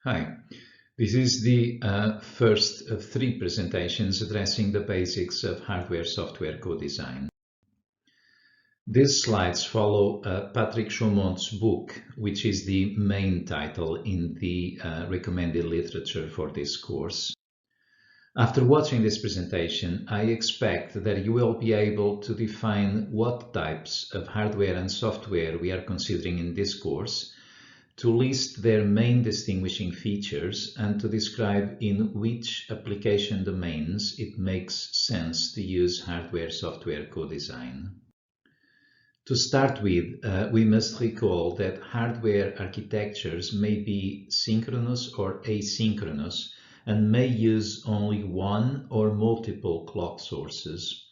Hi, this is the first of three presentations addressing the basics of hardware-software co-design. These slides follow Patrick Chaumont's book, which is the main title in the recommended literature for this course. After watching this presentation, I expect that you will be able to define what types of hardware and software we are considering in this course, to list their main distinguishing features, and to describe in which application domains it makes sense to use hardware-software co-design. To start with, we must recall that hardware architectures may be synchronous or asynchronous and may use only one or multiple clock sources.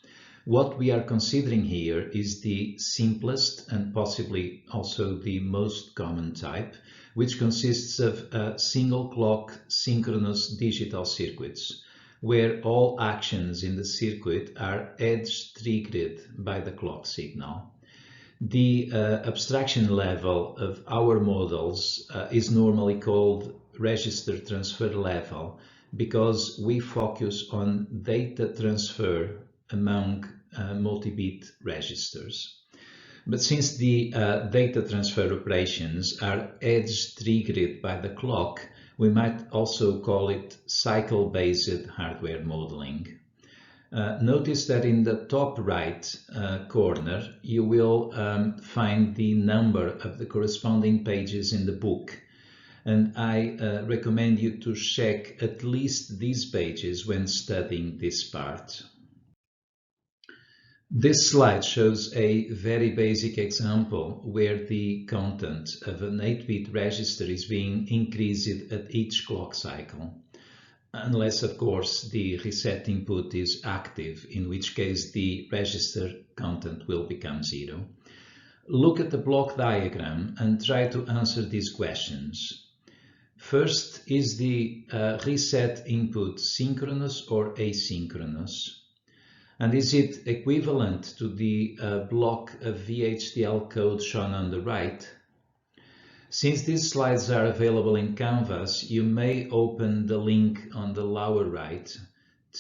What we are considering here is the simplest and possibly also the most common type, which consists of single clock synchronous digital circuits, where all actions in the circuit are edge triggered by the clock signal. The abstraction level of our models is normally called register transfer level because we focus on data transfer among multi-bit registers. But since the data transfer operations are edge triggered by the clock, we might also call it cycle-based hardware modeling. Notice that in the top right corner, you will find the number of the corresponding pages in the book. And I recommend you to check at least these pages when studying this part. This slide shows a very basic example where the content of an 8-bit register is being increased at each clock cycle. Unless, of course, the reset input is active, in which case the register content will become 0. Look at the block diagram and try to answer these questions. First, is the reset input synchronous or asynchronous? And is it equivalent to the block of VHDL code shown on the right? Since these slides are available in Canvas, you may open the link on the lower right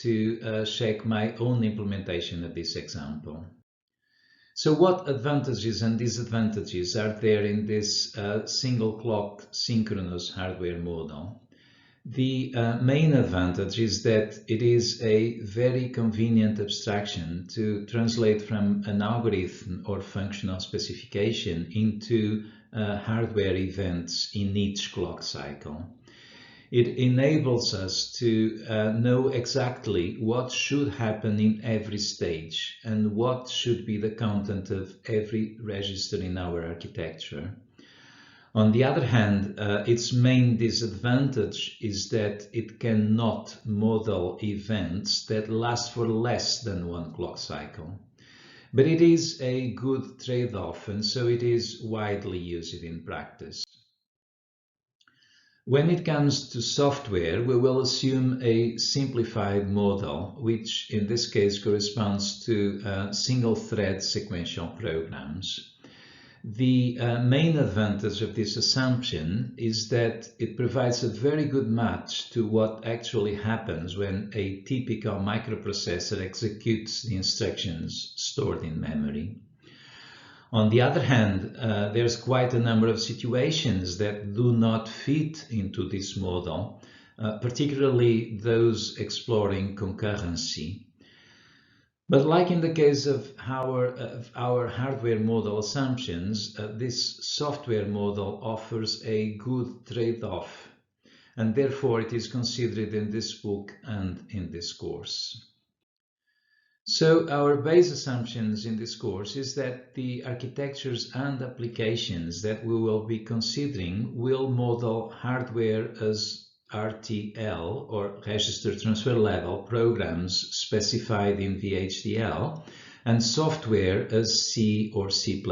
to check my own implementation of this example. So what advantages and disadvantages are there in this single clock synchronous hardware model? The main advantage is that it is a very convenient abstraction to translate from an algorithm or functional specification into hardware events in each clock cycle. It enables us to know exactly what should happen in every stage and what should be the content of every register in our architecture. On the other hand, its main disadvantage is that it cannot model events that last for less than one clock cycle. But it is a good trade-off, and so it is widely used in practice. When it comes to software, we will assume a simplified model, which in this case corresponds to single-thread sequential programs. The main advantage of this assumption is that it provides a very good match to what actually happens when a typical microprocessor executes the instructions stored in memory. On the other hand, there's quite a number of situations that do not fit into this model, particularly those exploring concurrency. But like in the case of our hardware model assumptions, this software model offers a good trade-off, and therefore it is considered in this book and in this course. So our base assumptions in this course is that the architectures and applications that we will be considering will model hardware as RTL or register transfer level programs specified in VHDL and software as C or C++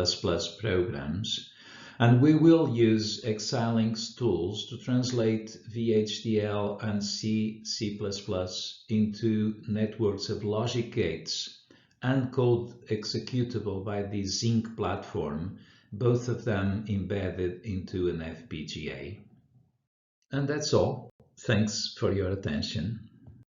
programs. And we will use Xilinx tools to translate VHDL and C++ into networks of logic gates and code executable by the Zinc platform, both of them embedded into an FPGA. And that's all. Thanks for your attention.